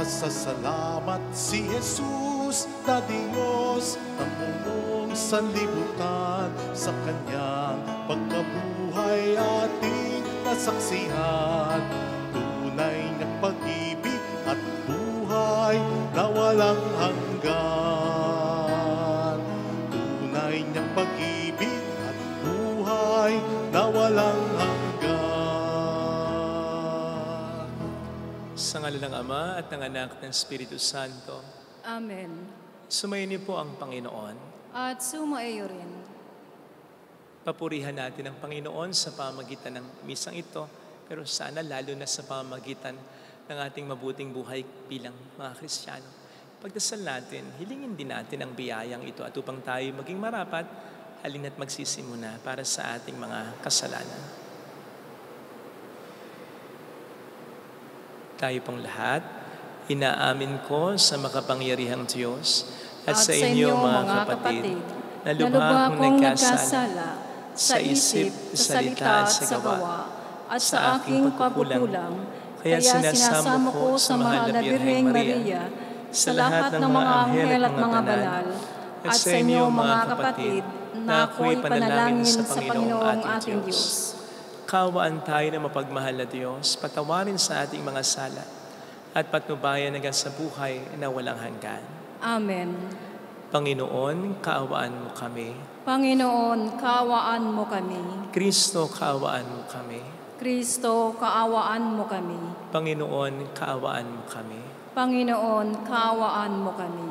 Pasasalamat si Jesus na Diyos ng buong sanlibutan, sa Kanyang pagkabuhay ating nasaksihan. Tunay niyang pag-ibig at buhay na walang hanggan. Tunay niyang pag-ibig at buhay na walang hanggan. Sa ngalan ng Ama at ng Anak ng Espiritu Santo. Amen. Sumayin niyo po ang Panginoon. At sumaiyo rin. Papurihan natin ang Panginoon sa pamamagitan ng misang ito, pero sana lalo na sa pamamagitan ng ating mabuting buhay bilang mga Kristiyano. Pagdasal natin, hilingin din natin ang biyayang ito at upang tayo maging marapat, halina't magsisimuna para sa ating mga kasalanan. Tayo pong lahat, inaamin ko sa makapangyarihang Diyos at sa inyo mga kapatid, na lubha akong nagkasala sa isip, sa salita at sa gawa, at sa aking pagkukulang. Kaya sinasamo ko sa mahal na Birheng Maria, sa lahat ng mga anghel at mga banal, at sa inyo mga kapatid, na ako'y panalangin sa Panginoong ating Diyos. Kaawaan tayo na mapagmahal na Diyos, patawarin sa ating mga sala, at patnubayan hanggang sa buhay na walang hanggan. Amen. Panginoon, kaawaan mo kami. Panginoon, kaawaan mo kami. Kristo, kaawaan mo kami. Kristo, kaawaan mo kami. Panginoon, kaawaan mo kami. Panginoon, kaawaan mo kami.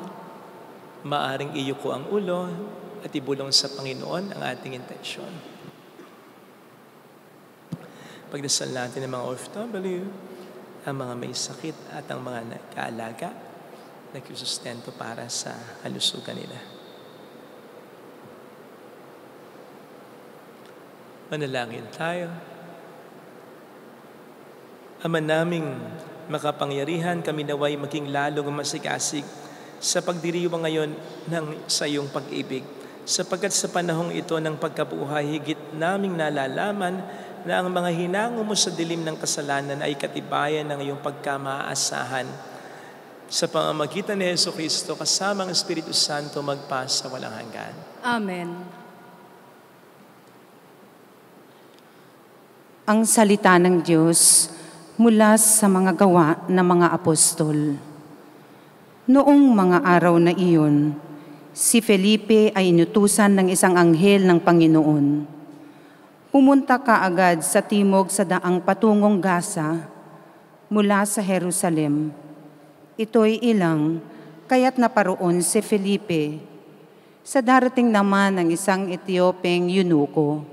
Maaring iyo ko ang ulo at ibulong sa Panginoon ang ating intensyon. Pagdasal natin ng mga OFW, ang mga may sakit at ang mga nag-aalaga, nagsusustento para sa kalusugan nila. Manalangin tayo. Ama naming makapangyarihan, kami naway maging lalong masigasig sa pagdiriwang ngayon sa iyong pag-ibig, sapagkat sa panahong ito ng pagkabuhay, higit naming nalalaman na ang mga hinango mo sa dilim ng kasalanan ay katibayan ng iyong pagkamaasahan. Sa pamamagitan ni Jesucristo, kasama ang Espiritu Santo, magpasa walang hanggan. Amen. Ang salita ng Diyos mula sa mga gawa ng mga apostol. Noong mga araw na iyon, si Felipe ay inutusan ng isang anghel ng Panginoon. Pumunta kaagad sa timog sa daang patungong Gaza mula sa Jerusalem. Ito'y ilang, kaya't naparoon si Felipe. Sa darating naman ng isang Etiopeng eunuko.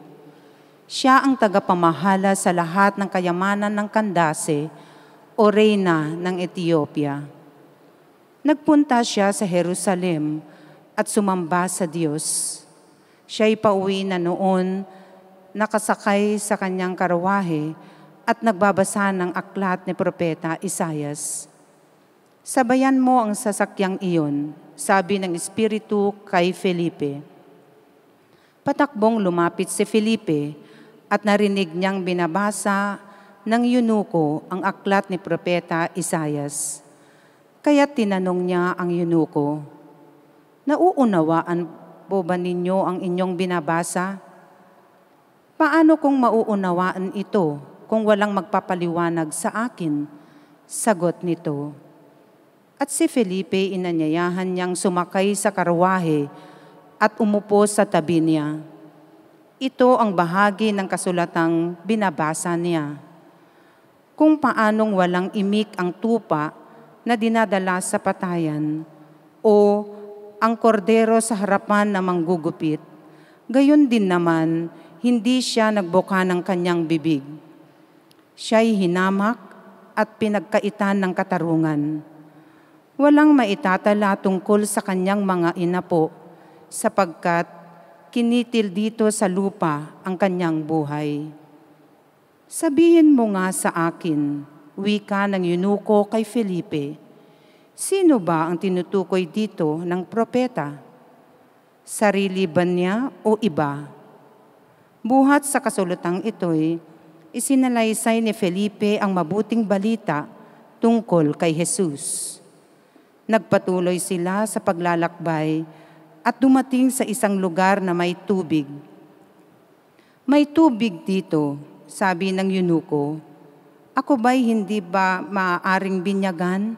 Siya ang tagapamahala sa lahat ng kayamanan ng Kandase o reyna ng Ethiopia. Nagpunta siya sa Jerusalem at sumamba sa Diyos. Siya'y pauwi na noon, nakasakay sa kanyang karawahe at nagbabasa ng aklat ni Propeta Isaias. Sabayan mo ang sasakyang iyon, sabi ng Espiritu kay Felipe. Patakbong lumapit si Felipe at narinig niyang binabasa ng eunuko ang aklat ni Propeta Isaias. Kaya tinanong niya ang eunuko, "Nauunawaan po ba ninyo ang inyong binabasa? Paano kung mauunawaan ito kung walang magpapaliwanag sa akin?" Sagot nito. At si Felipe inanyayahan niyang sumakay sa karwahe at umupo sa tabi niya. Ito ang bahagi ng kasulatang binabasa niya. Kung paanong walang imik ang tupa na dinadala sa patayan o ang kordero sa harapan ng manggugupit, gayon din naman hindi siya nagbuka ng kanyang bibig. Siya'y hinamak at pinagkaitan ng katarungan. Walang maitatala tungkol sa kanyang mga inapo, sapagkat kinitil dito sa lupa ang kanyang buhay. Sabihin mo nga sa akin, wika ng eunuko kay Felipe, sino ba ang tinutukoy dito ng propeta? Sarili ba niya o iba? Buhat sa kasulatang ito'y isinalaysay ni Felipe ang mabuting balita tungkol kay Jesus. Nagpatuloy sila sa paglalakbay at dumating sa isang lugar na may tubig. May tubig dito, sabi ng eunuko. Ako ba'y hindi ba maaaring binyagan?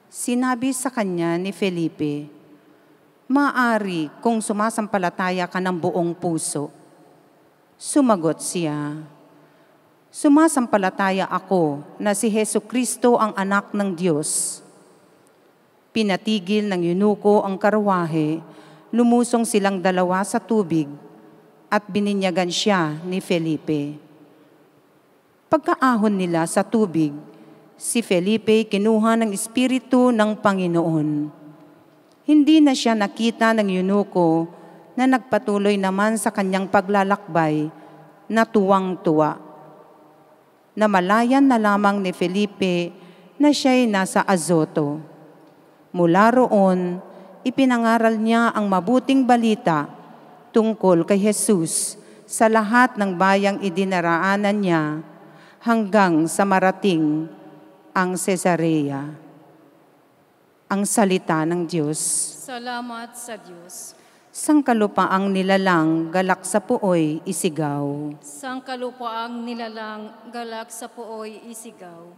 Sinabi sa kanya ni Felipe, maaari kung sumasampalataya ka ng buong puso. Sumagot siya, sumasampalataya ako na si Jesucristo ang anak ng Diyos. Pinatigil ng eunuko ang karwahe, lumusong silang dalawa sa tubig at bininyagan siya ni Felipe. Pagkaahon nila sa tubig, si Felipe kinuha ng Espiritu ng Panginoon. Hindi na siya nakita ng eunuko na nagpatuloy naman sa kanyang paglalakbay na tuwang-tuwa. Namalayan na lamang ni Felipe na siya'y nasa Azoto. Mula roon, ipinangaral niya ang mabuting balita tungkol kay Jesus sa lahat ng bayang idinaraanan niya hanggang sa marating ang Cesarea. Ang salita ng Diyos. Salamat sa Diyos. Sangkalupaang nilalang, galak sa puoy, isigaw. Sangkalupaang nilalang, galak sa puoy, isigaw.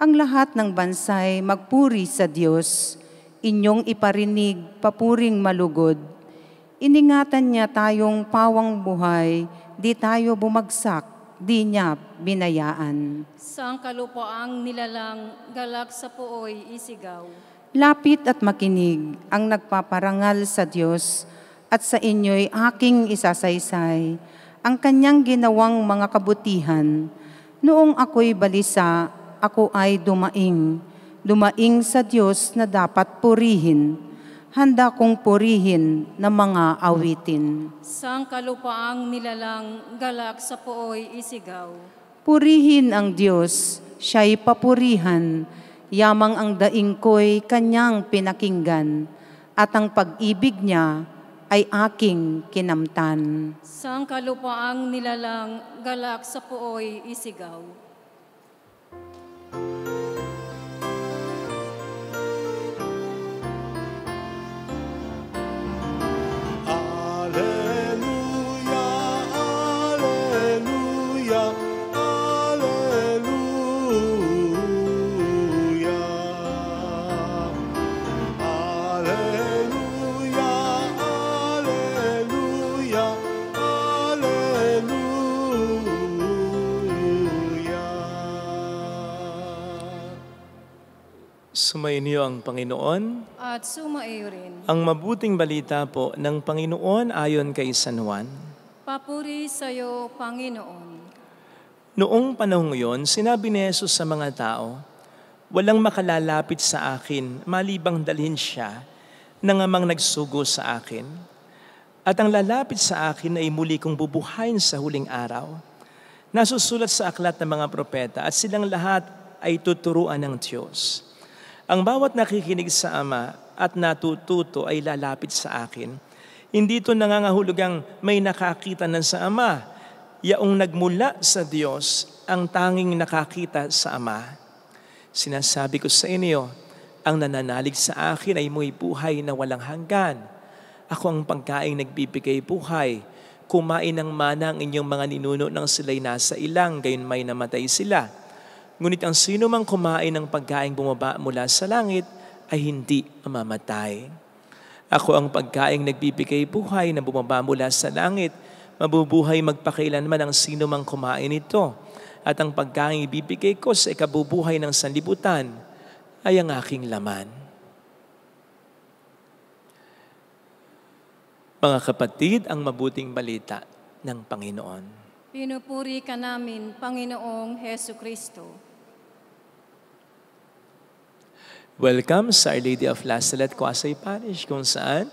Ang lahat ng bansay magpuri sa Diyos, inyong iparinig, papuring malugod. Iningatan niya tayong pawang buhay, di tayo bumagsak, di niya binayaan. Sangkalupaang nilalang, galak sa puoy, isigaw. Lapit at makinig ang nagpaparangal sa Diyos, at sa inyo'y aking isasaysay ang kanyang ginawang mga kabutihan. Noong ako'y balisa, ako ay dumaing sa Diyos na dapat purihin. Handa kong purihin ng mga awitin. Sangkalupaang nilalang, galak sa puoy, isigaw. Purihin ang Diyos, siya'y papurihan. Yamang ang daing ko'y kanyang pinakinggan, at ang pag-ibig niya ay aking kinamtan. Sangkalupaang nilalang, galak sa puoy, isigaw. Alleluia, alleluia, alleluia. Alleluia, alleluia, alleluia. Sumainyo ang Panginoon. At sumaiyo rin. Ang mabuting balita po ng Panginoon ayon kay San Juan. Papuri sa iyo, Panginoon. Noong panahong yon, sinabi ni Jesus sa mga tao, walang makalalapit sa akin, malibang dalhin siya ng amang nagsugo sa akin. At ang lalapit sa akin ay muli kong bubuhayin sa huling araw. Nasusulat sa aklat ng mga propeta at silang lahat ay tuturuan ng Diyos. Ang bawat nakikinig sa Ama at natututo ay lalapit sa akin. Hindi ito nangangahulugang may nakakita na sa Ama. Yaong nagmula sa Diyos ang tanging nakakita sa Ama. Sinasabi ko sa inyo, ang nananalig sa akin ay may buhay na walang hanggan. Ako ang pagkaing nagbibigay buhay. Kumain ng mana ang inyong mga ninuno nang sila'y nasa ilang, gayon may namatay sila. Ngunit ang sino mang kumain ng pagkaing bumaba mula sa langit ay hindi mamamatay. Ako ang pagkaing nagbibigay buhay na bumaba mula sa langit. Mabubuhay magpakailanman ang sino mang kumain nito. At ang pagkaing ibibigay ko sa ikabubuhay ng sanlibutan ay ang aking laman. Mga kapatid, ang mabuting balita ng Panginoon. Pinupuri ka namin, Panginoong Hesukristo. Welcome sa Our Lady of La Salette, Quezon Parish, kung saan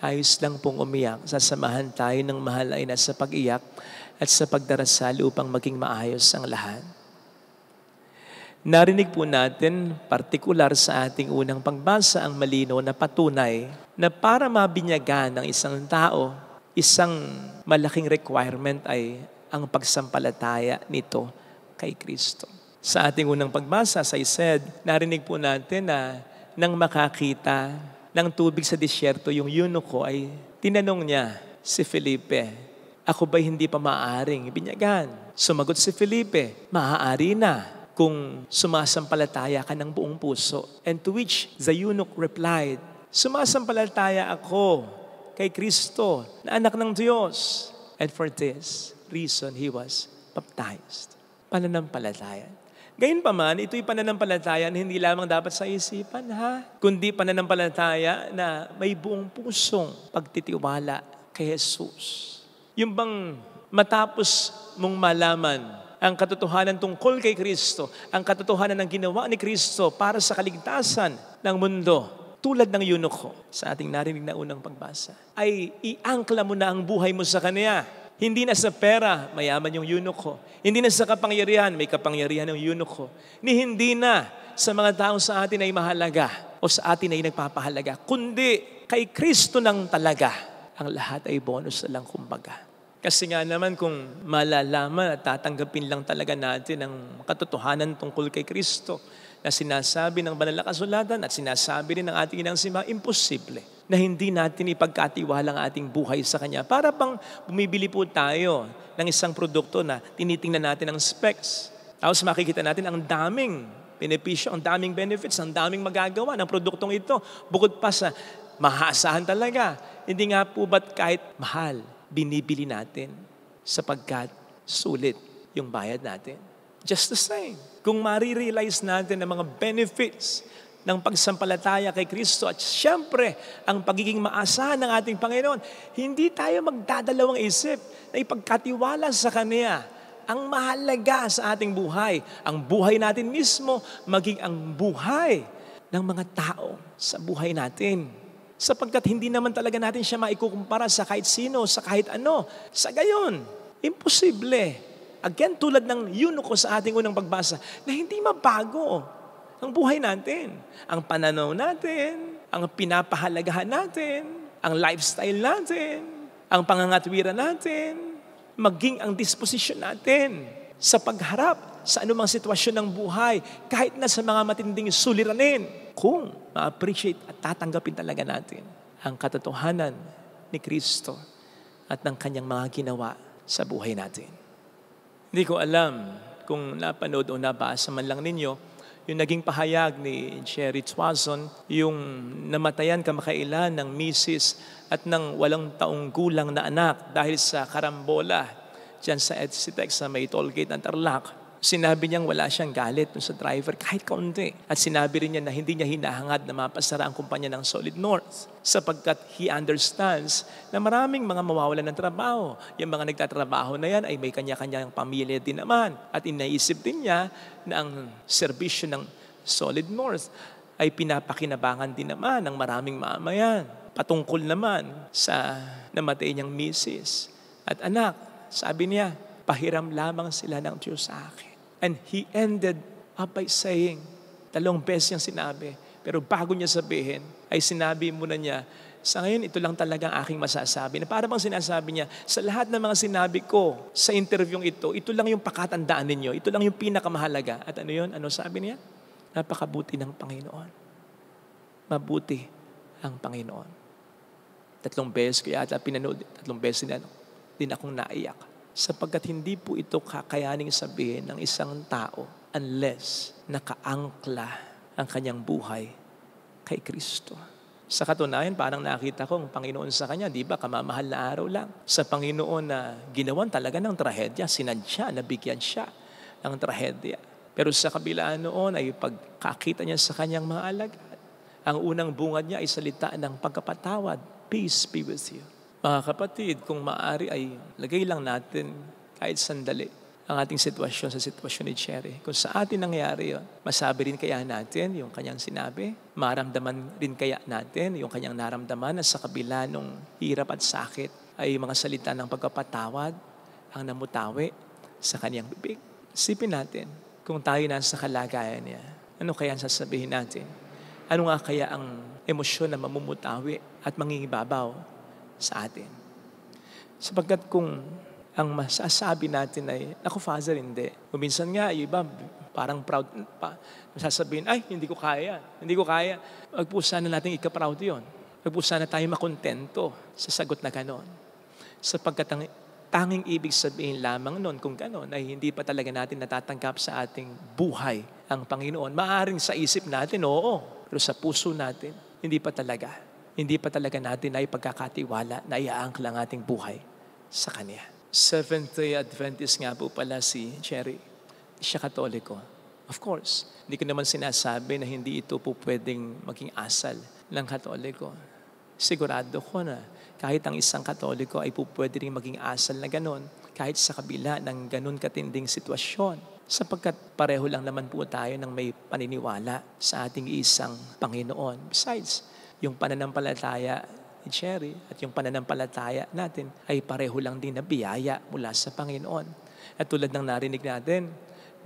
ayos lang pong umiyak. Sasamahan tayo ng mahal ay nasa pag-iyak at sa pagdarasal upang maging maayos ang lahat. Narinig po natin, partikular sa ating unang pagbasa, ang malino na patunay na para mabinyagan ng isang tao, isang malaking requirement ay ang pagsampalataya nito kay Kristo. Sa ating unang pagbasa, as I said, narinig po natin na nang makakita ng tubig sa disyerto, yung eunuko ay tinanong niya si Felipe, ako ba'y hindi pa maaaring ibinyagan? Sumagot si Felipe, maaari na kung sumasampalataya ka ng buong puso. And to which the eunuch replied, sumasampalataya ako kay Kristo na anak ng Diyos. And for this reason, he was baptized. Pananampalataya. Gayunpaman, ito'y pananampalataya na hindi lamang dapat sa isipan, kundi pananampalataya na may buong pusong pagtitiwala kay Jesus. Yung bang matapos mong malaman ang katotohanan tungkol kay Kristo, ang katotohanan ng ginawa ni Kristo para sa kaligtasan ng mundo, tulad ng eunuko sa ating narinig na unang pagbasa, ay iangkla mo na ang buhay mo sa Kanya. Hindi na sa pera, mayaman yung eunuko. Hindi na sa kapangyarihan, may kapangyarihan ng eunuko. Hindi na sa mga taong sa atin ay mahalaga o sa atin ay nagpapahalaga, kundi kay Kristo nang talaga. Ang lahat ay bonus na lang kumbaga. Kasi nga naman kung malalaman at tatanggapin lang talaga natin ang katotohanan tungkol kay Kristo na sinasabi ng banal na kasulatan at sinasabi rin ng ating inang sima, imposible na hindi natin ipagkatiwala ang ating buhay sa Kanya. Para bang bumibili po tayo ng isang produkto na tinitingnan natin ang specs. Tapos makikita natin ang daming benepisyo, ang daming benefits, ang daming magagawa ng produktong ito. Bukod pa sa mahasahan talaga. Hindi nga po ba't kahit mahal, binibili natin sapagkat sulit yung bayad natin. Just the same. Kung marirealize natin ang mga benefits ng pagsampalataya kay Kristo at siyempre ang pagiging maasahan ng ating Panginoon, hindi tayo magdadalawang isip na ipagkatiwala sa Kanya ang mahalaga sa ating buhay. Ang buhay natin mismo, maging ang buhay ng mga tao sa buhay natin. Sapagkat hindi naman talaga natin siya maikukumpara sa kahit sino, sa kahit ano. Sa gayon, imposible. Again, tulad ng eunuko sa ating unang pagbasa, na hindi mabago ang buhay natin. Ang pananaw natin, ang pinapahalagahan natin, ang lifestyle natin, ang pangangatwiran natin, maging ang disposisyon natin sa pagharap sa anumang sitwasyon ng buhay, kahit na sa mga matinding suliranin, kung ma-appreciate at tatanggapin talaga natin ang katotohanan ni Kristo at ng Kanyang mga ginawa sa buhay natin. Hindi ko alam kung napanood o nabasa man lang ninyo yung naging pahayag ni Jerry Twazon, yung namatayan kamakailan ng misis at ng 8 taong gulang na anak dahil sa karambola dyan sa EDSITEC sa may tollgate ng Tarlac. Sinabi niyang wala siyang galit sa driver kahit kaunti. At sinabi rin niya na hindi niya hinahangad na mapasara ang kumpanya ng Solid North sapagkat he understands na maraming mga mawawalan ng trabaho. Yung mga nagtatrabaho na yan ay may kanya-kanyang pamilya din naman. At inaisip din niya na ang serbisyo ng Solid North ay pinapakinabangan din naman ng maraming mamamayan. Patungkol naman sa namatay niyang misis at anak. Sabi niya, pahiram lamang sila ng Diyos sa akin. And he ended up by saying, 2 beses niyang sinabi, pero bago niya sabihin, ay sinabi muna niya, sa ngayon, ito lang talagang aking masasabi. Na para bang sinasabi niya, sa lahat ng mga sinabi ko sa interviewing ito lang yung pakatandaan ninyo, ito lang yung pinakamahalaga. At ano yun? Ano sabi niya? Napakabuti ng Panginoon. Mabuti ang Panginoon. 3 beses ko yata pinanood, 3 beses din akong naiyak. Sapagkat hindi po ito kakayaning sabihin ng isang tao unless nakaangkla ang kanyang buhay kay Kristo. Sa katunayan, parang nakita ko ang Panginoon sa kanya, di ba, kamamahal na araw lang. Sa Panginoon na ginawan talaga ng trahedya, sinadya, nabigyan siya ng trahedya. Pero sa kabila noon ay pagkakita niya sa kanyang mga alagad, ang unang bungad niya ay salita ng pagkapatawad. Peace be with you. Mga kapatid, kung maaari ay lagay lang natin kahit sandali ang ating sitwasyon sa sitwasyon ni Cherry. Kung sa atin nangyari yun, masabi rin kaya natin yung kanyang sinabi, maramdaman rin kaya natin yung kanyang naramdaman na sa kabila ng hirap at sakit ay mga salita ng pagkapatawad ang namutawi sa kanyang bibig. Isipin natin, kung tayo nasa kalagayan niya, ano kaya ang sasabihin natin? Ano nga kaya ang emosyon na mamumutawi at mangingibabaw sa atin? Sapagkat kung ang masasabi natin ay, ako Father, hindi. O minsan nga, yung iba, parang proud pa. Masasabihin, ay, hindi ko kaya. Hindi ko kaya. Wag po sana natin ika-proud yun. Wag po sana tayo makontento sa sagot na ganon. Sapagkat ang tanging ibig sabihin lamang nun kung ganon ay hindi pa talaga natin natatanggap sa ating buhay ang Panginoon. Maaring sa isip natin, oo. Pero sa puso natin, hindi pa talaga. Hindi pa talaga natin ay pagkakatiwala na iaangkol ang ating buhay sa Kanya. Seventh-day Adventist nga po pala si Cherry. Siya Katoliko. Of course, hindi ko naman sinasabi na hindi ito po pwedeng maging asal ng Katoliko. Sigurado ko na kahit ang isang Katoliko ay po pwede rin maging asal na ganon kahit sa kabila ng ganon katinding sitwasyon. Sapagkat pareho lang naman po tayo ng may paniniwala sa ating isang Panginoon. Besides, yung pananampalataya ni Cherry at yung pananampalataya natin ay pareho lang din na biyaya mula sa Panginoon. At tulad ng narinig natin,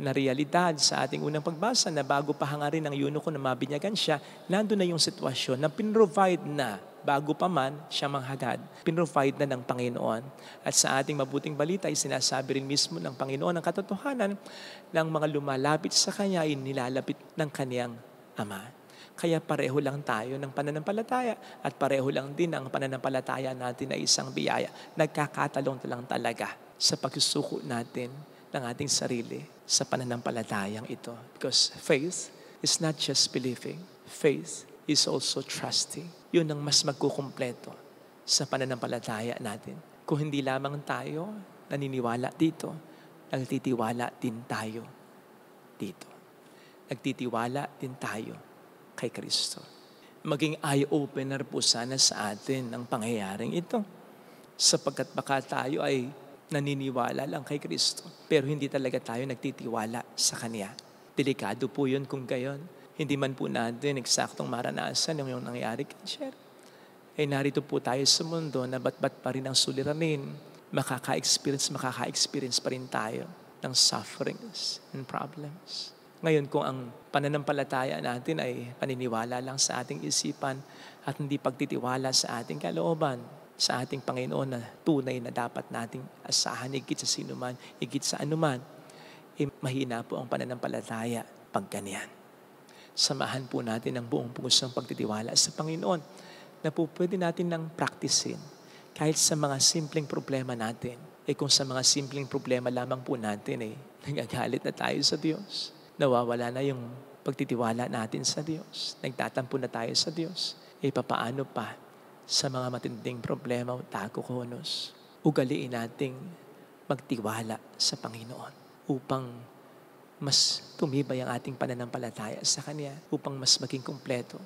na realidad sa ating unang pagbasa na bago pa hangarin ng eunuko na mabinyagan siya, nandun na yung sitwasyon na pinrovide na bago pa man siya manghagad. Pinrovide na ng Panginoon. At sa ating mabuting balita ay sinasabi rin mismo ng Panginoon ang katotohanan ng mga lumalapit sa Kanya ay nilalapit ng Kaniyang Ama. Kaya pareho lang tayo ng pananampalataya at pareho lang din ang pananampalataya natin na isang biyaya. Nagkakatalong lang talaga sa pagsusuko natin ng ating sarili sa pananampalatayang ito. Because faith is not just believing. Faith is also trusting. Yun ang mas magkukumpleto sa pananampalataya natin. Kung hindi lamang tayo naniniwala dito, nagtitiwala din tayo dito. Nagtitiwala din tayo kay Kristo. Maging eye-opener po sana sa atin ang pangyayaring ito. Sapagkat baka tayo ay naniniwala lang kay Kristo, pero hindi talaga tayo nagtitiwala sa Kanya. Delikado po yun kung gayon. Hindi man po natin eksaktong maranasan yung nangyari kay Cher. Ay narito po tayo sa mundo na bat-bat pa rin ang suliranin. Makaka-experience pa rin tayo ng sufferings and problems. Ngayon, kung ang pananampalataya natin ay paniniwala lang sa ating isipan at hindi pagtitiwala sa ating kalooban, sa ating Panginoon na tunay na dapat nating asahan, higit sa sinuman, higit sa anuman, mahina po ang pananampalataya pag ganyan. Samahan po natin ang buong pusong pagtitiwala sa Panginoon na po pwede natin nang practicein kahit sa mga simpleng problema natin. Kung sa mga simpleng problema lamang po natin, nagagalit na tayo sa Diyos. Nawawala na yung pagtitiwala natin sa Diyos. Nagtatampo na tayo sa Diyos. Papaano pa sa mga matinding problema o takukonos, ugaliin nating magtiwala sa Panginoon upang mas tumibay ang ating pananampalataya sa Kanya, upang mas maging kumpleto,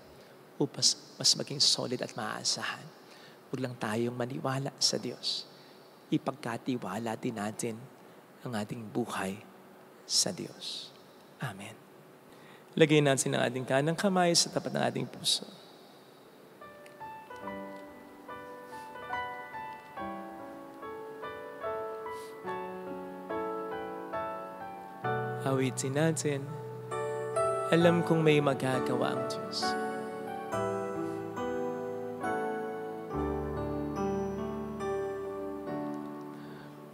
upang mas maging solid at maaasahan. Huwag lang tayong maniwala sa Diyos. Ipagkatiwala din natin ang ating buhay sa Diyos. Amen. Lagay natin ang ating kanang kamay sa tapat ng ating puso. Awitin natin, alam kong may magagawa ang Diyos.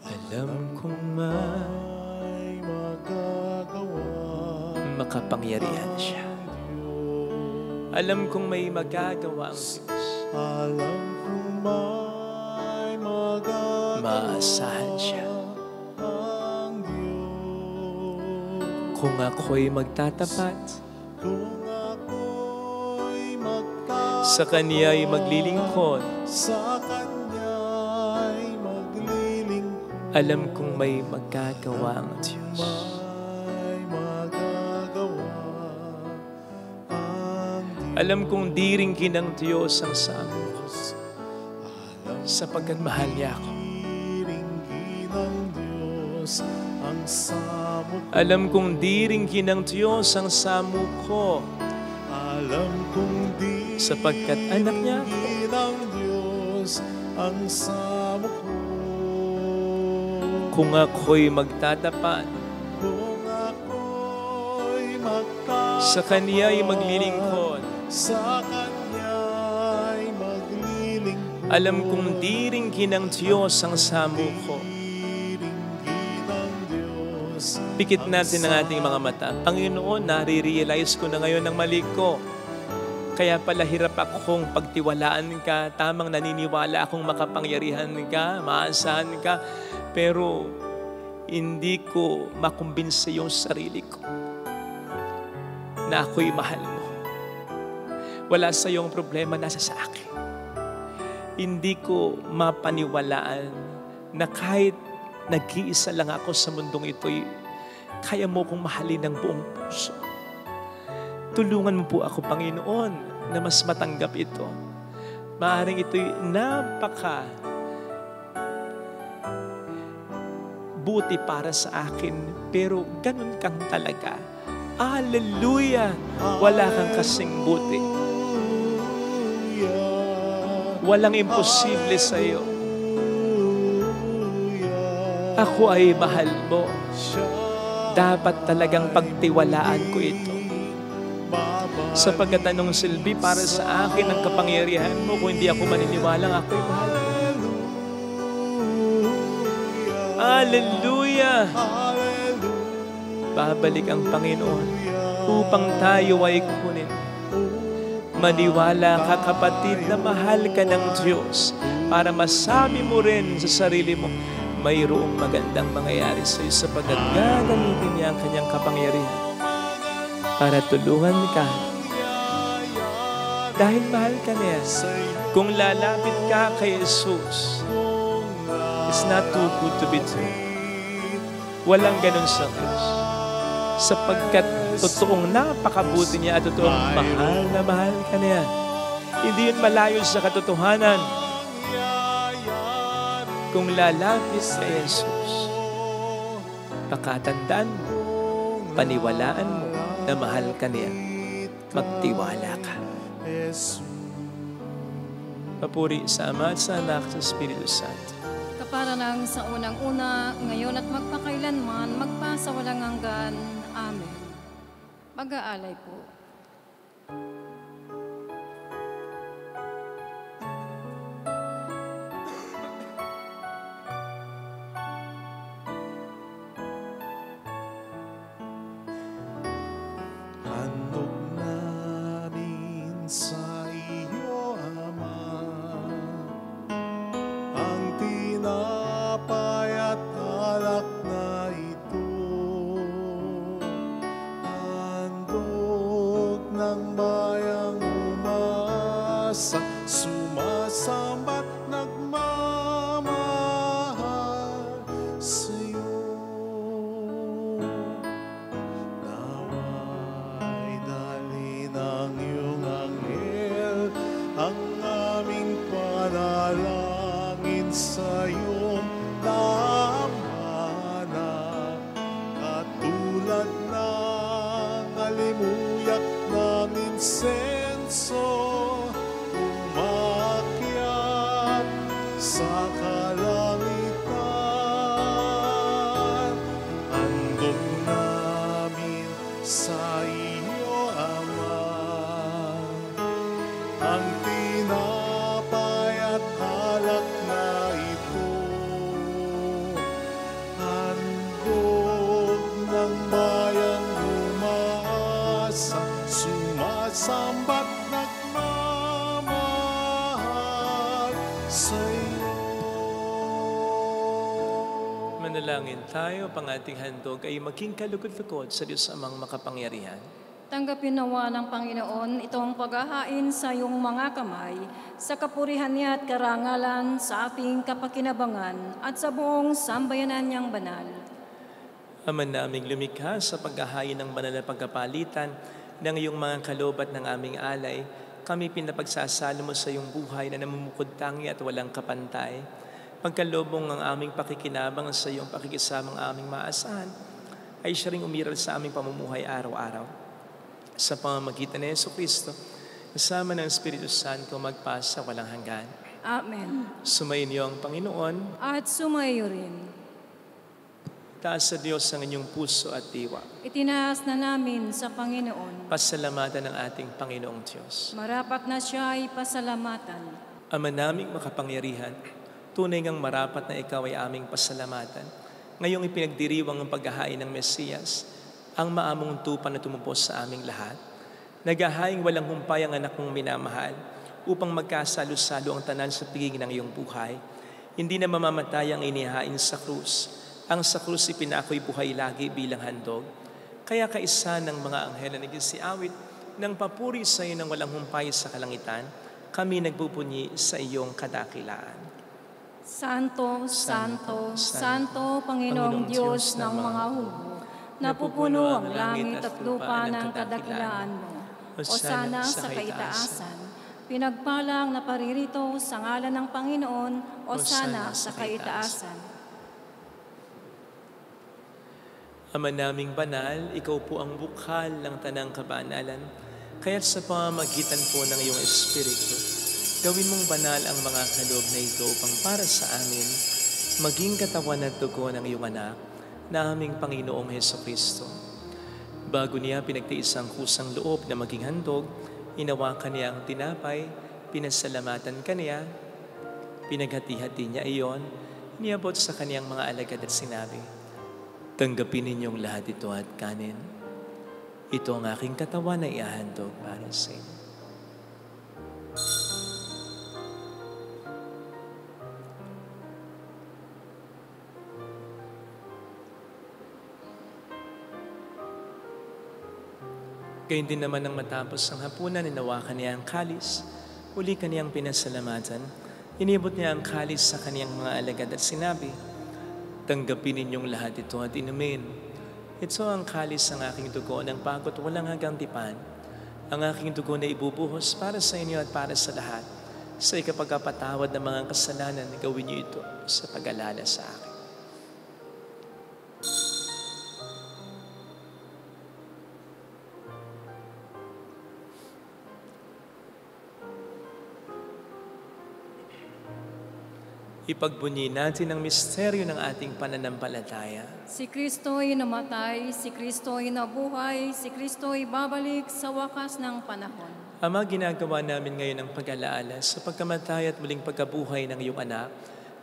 Alam kong may magagawa, makapangyarihan siya. Alam kong may magagawa ang Diyos. alam kong may magagawa Maasahan siya. ang Diyos. Kung ako'y magtatapat, Kung ako'y magtatapat sa Kaniya'y maglilingkod, sa Kanya'y maglilingkod, alam kong may magagawa ang Diyos. may magagawa ang Diyos. Alam kong diringgin ng Diyos ang samo ko, sapagkat mahal niya ako. Diringgin ng Diyos ang samo ko. Alam kong diringgin ng Diyos ang samo ko, Alam kong sapagkat anak niya ako. diringgin ng Diyos ang samo ko. Kung ako'y magtatapat, Kung ako'y magtatapat sa Kaniya'y maglilingkod, sa Kanya'y maglilingkod, alam kong diringgin ng Diyos ang samo ko, Pikit natin ang ating mga mata. Panginoon, nare-realize ko na ngayon ang mali ko. Kaya pala hirap akong pagtiwalaan ka, tamang naniniwala akong makapangyarihan ka, maasahan ka, pero hindi ko makumbinsa yung sarili ko na ako'y mahal mo. Wala sa iyong problema, nasa sa akin. Hindi ko mapaniwalaan na kahit nag-iisa lang ako sa mundong ito'y kaya mo kong mahalin ng buong puso. Tulungan mo po ako, Panginoon, na mas matanggap ito. Maaaring ito'y napaka buti para sa akin, pero ganun kang talaga. Hallelujah! Wala kang kasing buti. Walang imposible sa iyo. Ako ay mahal mo. Dapat talagang pagtiwalaan ko ito. Sapagkat anong silbi para sa akin ang kapangyarihan mo kung hindi ako maniniwalang ako'y mahal mo. Hallelujah! Babalik ang Panginoon upang tayo ay kunin. Maniwala ka, kapatid, na mahal ka ng Diyos para masabi mo rin sa sarili mo, mayroong magandang mangyayari sa iyo sapagkat gagamitin niya ang kanyang kapangyarihan para tulungan ka. Dahil mahal ka niya. Kung lalapit ka kay Jesus, it's not too good to be true. Walang ganun sa Diyos. Sapagkat totoong napakabuti niya at totoong mahal ka niya. Hindi yun malayo sa katotohanan. Kung lalapit kay Jesus, pakatandaan mo, paniwalaan mo na mahal ka niya, magtiwala ka. Papuri sa Ama at sa Anak at sa Espiritu Santo. Kapara ng sa unang-una, ngayon at magpakailanman, magpasawalang hanggan. Amen. Mag-aalay po. Handog namin sa iyo, Ama, ang tinapay at alak na ito. Handog ng bayang umasa, sumasamba't nagmamahal sa iyo. Nawa'y dalhin ng iyong anghel ang aming panalangin sa iyong dambana, katulad ng alimuyak ng insenso, umakyat sa kalangitan. Handog namin sa iyo, Ama, ang tinapay at alak na ito. Handog ng bayang umaasa, sumasamba't nagmamahal sa iyo. Manalangin tayo, pang ating handog ay maging kalugod-lugod sa Diyos Amang makapangyarihan. Tanggapin nawa ng Panginoon itong paghahain sa iyong mga kamay, sa kapurihan niya at karangalan, sa ating kapakinabangan at sa buong sambayanan niyang banal. Ama naming lumikha, sa paghahain ng banal na pagkapalitan ng iyong mga kalobat ng aming alay, kami pinapagsasalo mo sa iyong buhay na namumukod tangi at walang kapantay. Pagkalobong ang aming pakikinabang sa iyong pakikisamang aming maasahan, ay siya ring umiral sa aming pamumuhay araw-araw. Sa pamamagitan ni Jesucristo, kasama ng Espiritu Santo, magpasa walang hanggan. Amen. Sumainyo ang Panginoon. At sumayo rin. Taas sa Diyos ang inyong puso at diwa. Itinaas na namin sa Panginoon. Pasalamatan ng ating Panginoong Diyos. Marapat na siya ay pasalamatan. Ama naming makapangyarihan, tunay ngang marapat na ikaw ay aming pasalamatan ngayong ipinagdiriwang ang paghahain ng Mesiyas, ang maamong tupa na tumupos sa aming lahat. Naghahaing walang humpay ang anak mong minamahal, upang magkasalo-salo ang tanan sa piging ng iyong buhay. Hindi na mamamatay ang inihain sa krus. Ang sa krus ipinako'y buhay lagi bilang handog. Kaya kaisa ng mga anghel na nagsiawit ng papuri sa iyo ng walang humpay sa kalangitan, kami nagpupunyi sa iyong kadakilaan. Santo, Santo, Santo, Panginoong Diyos ng mga hukbo, napupuno ang langit at lupa ng kadakilaan mo. Hosana sa kaitaasan. Pinagpalang na paririto sa ngalan ng Panginoon, Hosana sa kaitaasan. Ama naming banal, ikaw po ang bukal ng tanang kabanalan, kaya't sa pamamagitan po ng iyong Espiritu, gawin mong banal ang mga kaloob na ito upang para sa amin, maging katawan at dugo ng iyong anak, na aming Panginoong Hesukristo. Bago niya pinagtiis ang kusang loob na maging handog, inawakan niya ang tinapay, pinasalamatan kaniya, pinaghati-hati niya iyon, niabot sa kaniyang mga alagad at sinabi, tanggapin ninyong lahat ito at kanin. Ito ang aking katawan na ihahandog para sa inyo. Gayun din naman nang matapos ang hapunan, inawakan niya ang kalis, uli kaniyang pinasalamatan, inibot niya ang kalis sa kaniyang mga alagad at sinabi, tanggapin ninyong lahat ito at inumin. Ito ang kalis ng aking dugo ng pagod walang hanggang tipan. Ang aking dugo na ibubuhos para sa inyo at para sa lahat. Sa ikapagpatawad ng mga kasalanan, gawin niyo ito sa pag-alala sa akin. Ipagbunyi natin ang misteryo ng ating pananampalataya. Si Kristo'y namatay, si Kristo'y nabuhay, si Kristo'y babalik sa wakas ng panahon. Ama, ginagawa namin ngayon ang pag-alaala sa pagkamatay at muling pagkabuhay ng iyong anak,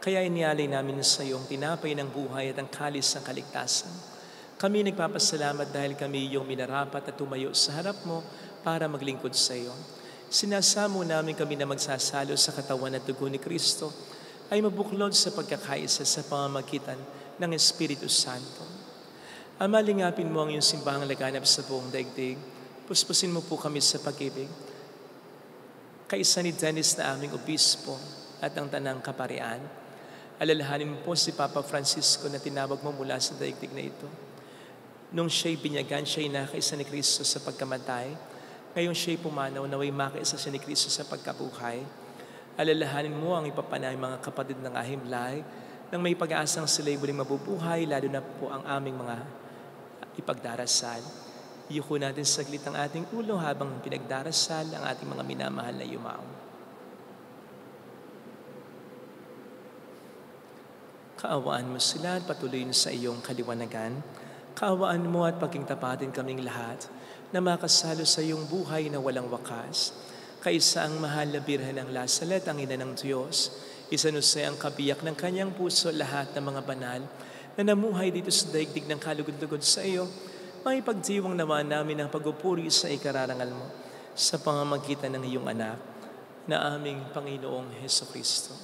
kaya inialay namin sa iyong tinapay ng buhay at ang kalis ng kaligtasan. Kami nagpapasalamat dahil kami iyong minarapat at tumayo sa harap mo para maglingkod sa iyo. Sinasamo namin kami na magsasalo sa katawan at dugo ni Kristo, ay mabuklod sa pagkakaisa sa pamamagitan ng Espiritu Santo. Ama, lingapin mo ang iyong simbahang laganap sa buong daigdig. Puspusin mo po kami sa pag-ibig. Kaisa ni Dennis na aming obispo at ang tanang kaparian, alalahanin mo po si Papa Francisco na tinawag mo mula sa daigdig na ito. Nung siya'y binyagan, siya'y nakaisa ni Kristo sa pagkamatay. Ngayon siya'y pumanaw, naway makaisa siya ni Kristo sa pagkabuhay. Alalahanin mo ang ipapanay mga kapatid ng ahimlay nang may pag-aasang sila'y muling mabubuhay, lalo na po ang aming mga ipagdarasal. Iyuko natin saglit ang ating ulo habang pinagdarasal ang ating mga minamahal na yumao. Kaawaan mo sila at patuloyin sa iyong kaliwanagan. Kaawaan mo at pagkingtapatin kaming lahat na makasalo sa iyong buhay na walang wakas. Kaisa ang mahal na Birhen ng Lasalet, ang ina ng Diyos, isanusay ang kabiyak ng kanyang puso lahat ng mga banal na namuhay dito sa daigdig ng kalugod-lugod sa iyo, may pagdiwang naman namin ang pagpupuri sa ikararangal mo sa pamamagitan ng iyong anak na aming Panginoong Hesukristo.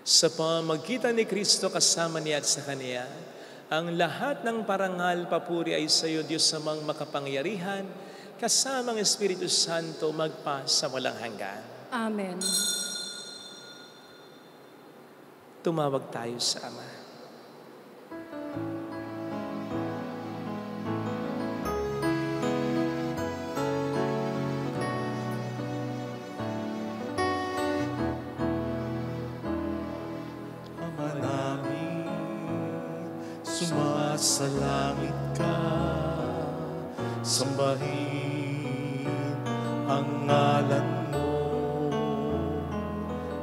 Sa pamamagitan ni Kristo kasama niya at sa Kaniya, ang lahat ng parangal papuri ay sa iyo, Diyos amang makapangyarihan, kasama ang Espiritu Santo magpa sa walang hanggan. Amen. Tumawag tayo sa Ama. Ama namin, sumasalangit ka, sambahin ang ngalan mo,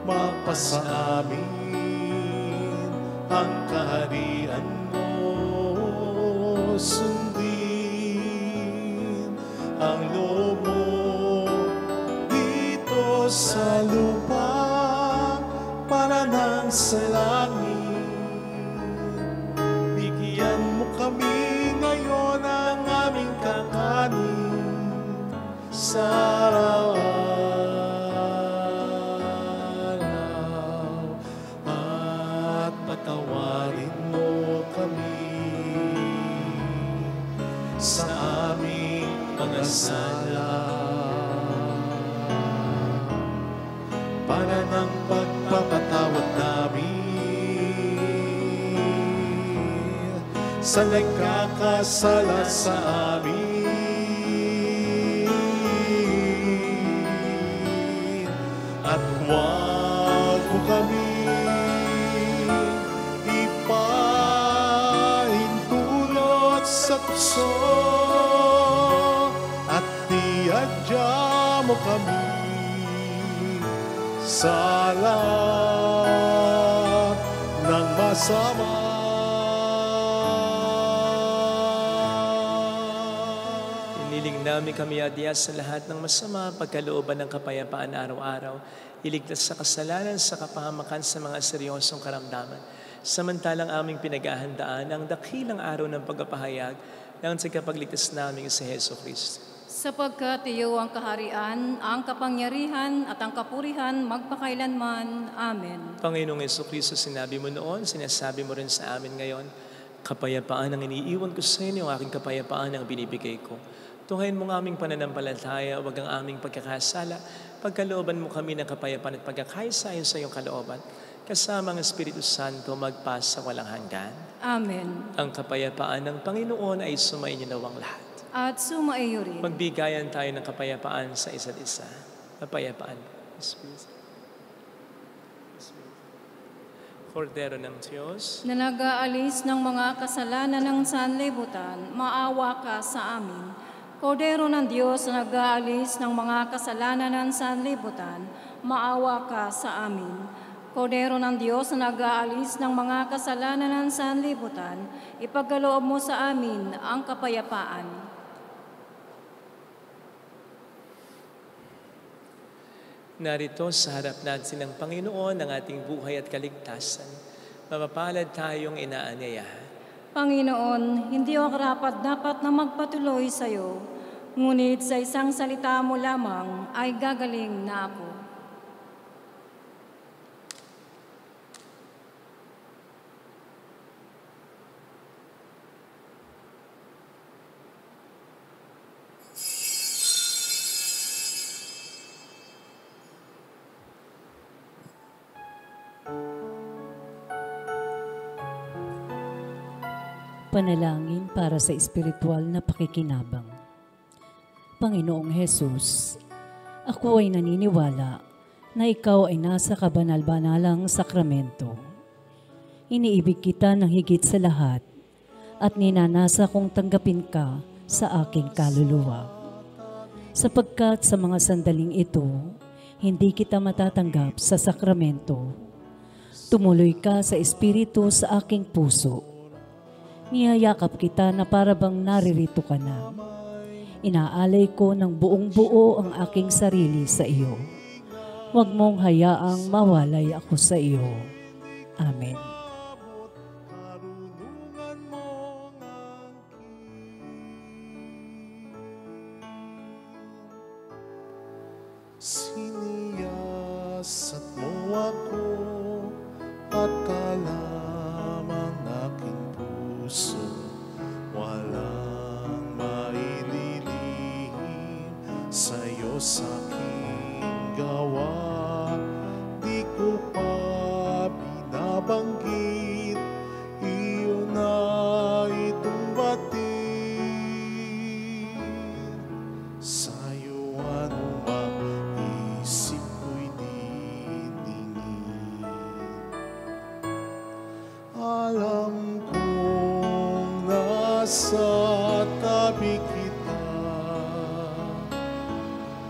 mapasa amin ang kaharian mo, sundin ang loob mo dito sa lupa para nang sa langit. sa araw-araw at patawarin mo kami sa aming mga sala para ng pagpapatawad namin sa nagkakasala sa amin. At huwag mo kami ipahintulot sa tukso at iadya mo kami sa lahat ng masama. Iniling namin kami adya sa lahat ng masama, pagkalooban ng kapayapaan araw-araw, iligtas sa kasalanan, sa kapahamakan, sa mga seryosong karamdaman. Samantalang aming pinaghahandaan ang dakilang araw ng pagpapahayag ng tagapagligtas namin sa Heso Kristo. Sapagkat iyo ang kaharian, ang kapangyarihan at ang kapurihan magpakailanman. Amen. Panginoong Heso Kristo, sinabi mo noon, sinasabi mo rin sa amin ngayon, kapayapaan ang iniiwan ko sa inyo, aking kapayapaan ang binibigay ko. Tunghayin mo ang aming pananampalataya, wag ang aming pagkakasala, pagkalooban mo kami ng kapayapaan at pagkakaisayon sa iyong kalooban, kasama ang Espiritu Santo magpasa walang hanggan. Amen. Ang kapayapaan ng Panginoon ay sumainyo nawang lahat. At sumaiyo rin. Magbigayan tayo ng kapayapaan sa isa't isa. Kapayapaan. Kordero ng Diyos, Na nag-aalis ng mga kasalanan ng sanlibutan, maawa ka sa amin. Kordero ng Diyos na nag-aalis ng mga kasalanan ng sanlibutan, maawa ka sa amin. Kordero ng Diyos na nag-aalis ng mga kasalanan ng sanlibutan, ipagkaloob mo sa amin ang kapayapaan. narito sa harap natin ng Panginoon ang ating buhay at kaligtasan. Mapapalad tayong inaanyayahan. Panginoon, hindi ako dapat na magpatuloy sa iyo, ngunit sa isang salita mo lamang ay gagaling na ako. Panalangin para sa espiritual na pakikinabang. Panginoong Hesus, ako ay naniniwala na ikaw ay nasa kabanal-banalang sakramento. Iniibig kita ng higit sa lahat at ninanasa kong tanggapin ka sa aking kaluluwa. Sapagkat sa mga sandaling ito, hindi kita matatanggap sa sakramento. Tumuloy ka sa espiritu sa aking puso. Niyayakap kita na parabang naririto ka na. Inaalay ko ng buong buo ang aking sarili sa iyo. Huwag mong hayaang mawalay ako sa iyo. Amen. Siniyasat mo ako at kalamang aking puso, walang maililihim sa'yo sa'king gawa. Di ko pa binabanggit, iyo na itong batid. Sa'yo anumang isip ko'y diningin. Alam kong nasa tabi kita,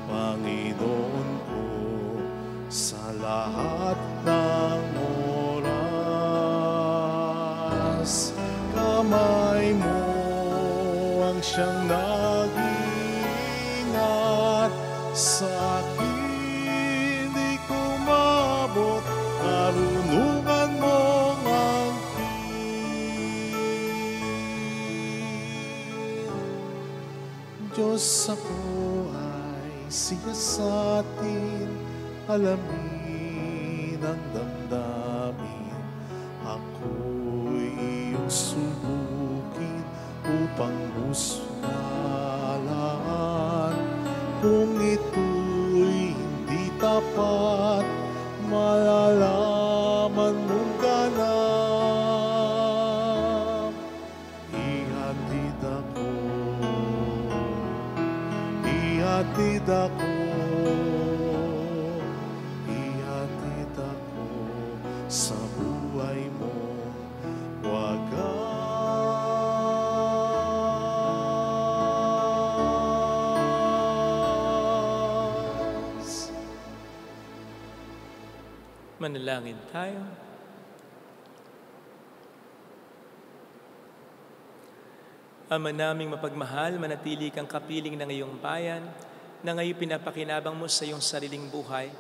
Panginoon ko, sa lahat ng oras. Kamay mo ang siyang nag-iingat sa akin, di ko maabot karunungan mong angkin. Diyos, ako ay siya sa atin, alamin ang damdamin. Ako'y iyong subukin upang musmalaan. Kung ito'y hindi tapat, malalaman mong ganap. Ihatid ako, ihatid ako, ihatid ako sa buhay mo wagas. Manalangin tayo. Ama naming mapagmahal, manatili kang kapiling ng iyong bayan na ngayon pinapakinabang mo sa iyong sariling buhay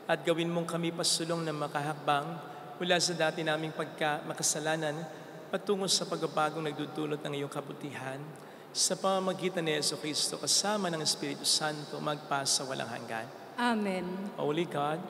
at gawin mong kami pasulong na makahakbang mula sa dati naming makasalanan patungo sa pagbabagong nagdudulot ng iyong kabutihan sa pamamagitan ni Jesucristo kasama ng Espiritu Santo magpasa walang hanggan. Amen. Holy God,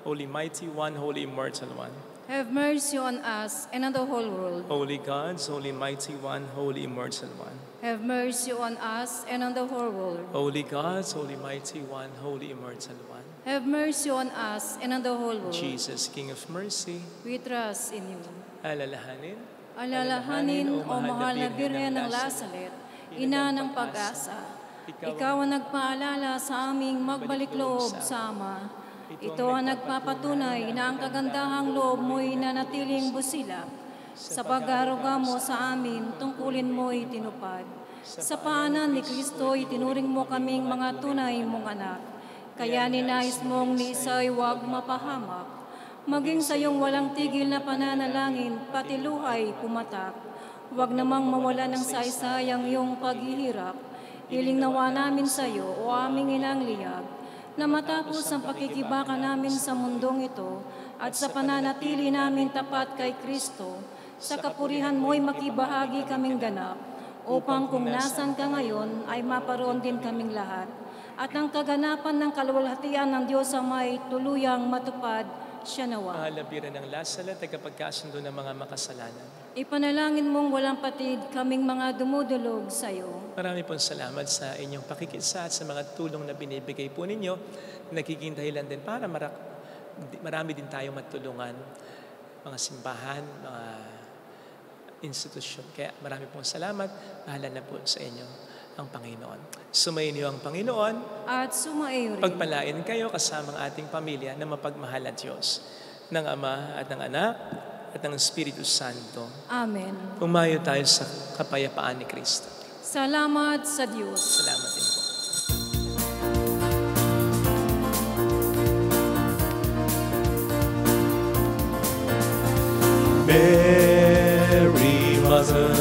Holy Mighty One, Holy Immortal One, Have mercy on us and on the whole world. Holy God, Holy Mighty One, Holy Immortal One, Have mercy on us and on the whole world. Holy God, Holy Mighty One, Holy Immortal One, Have mercy on us and on the whole world. Jesus, King of Mercy, We trust in you. alalahanin, Alalahanin, O mahal na Birhen ng Lazaret, Ina ng pag-asa. Ikaw ang nagpaalala sa aming magbalik loob sa Ama. Ito ang nagpapatunay na ang kagandahang loob mo'y nanatiling busilak. Sa pag-aruga mo sa amin, tungkulin mo'y tinupad. Sa paanan ni Kristo, itinuring mo kaming mga tunay mong anak. Kaya ninais mong ni isa'y huwag mapahamak. Maging sa iyong walang tigil na pananalangin, pati luhay pumatak. Huwag namang mawala ng saysay ang iyong paghihirap. Hiling nawa namin sa iyo, o aming inang liyag, na matapos ang pakikibaka namin sa mundong ito at sa pananatili namin tapat kay Kristo, sa kapurihan mo'y makibahagi kaming ganap, upang kung nasan ka ngayon ay maparoon din kaming lahat, at ang kaganapan ng kaluwalhatian ng Diyos ang may tuluyang matupad siya nawa. mahalabiran ng Lazaret, tagapagkasundo ng mga makasalanan. Ipanalangin mong walang patid kaming mga dumudulog sa iyo. Marami pong salamat sa inyong pakikisa at sa mga tulong na binibigay po ninyo. Nagiging dahilan din para marami din tayong matulungan, mga simbahan, mga institusyon. Kaya marami pong salamat. Bahala na po sa inyo ang Panginoon. Sumayin niyo ang Panginoon. At sumaiyo rin. Pagpalain kayo kasama ang ating pamilya na mapagmahal at Diyos, ng Ama at ng Anak at ng Espiritu Santo. Amen. Umayo tayo sa kapayapaan ni Kristo. Salamat sa Diyos. Salamat din po. Mary, Mother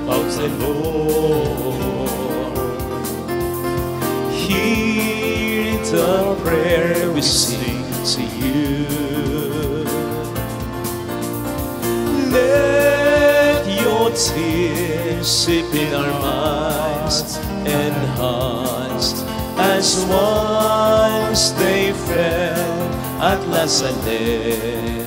of the Lord, hear the prayer we sing to you. Let your tears sip in our minds and hearts, as once they fell at Lazaret.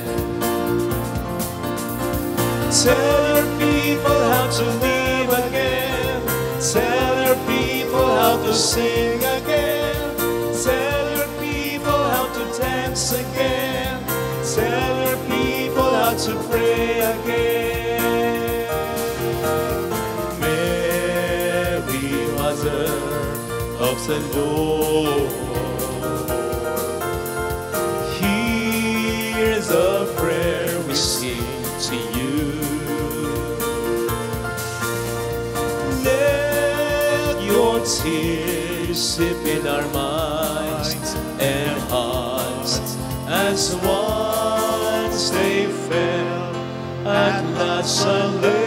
Tell your people how to live again. Tell your people how to sing again. Tell your people how to dance again. Tell your people how to pray again. Mary, Mother of the Lord, hear the prayer we sing to you. Let your tears sip in our minds and hearts, as once they fell at Lazaret.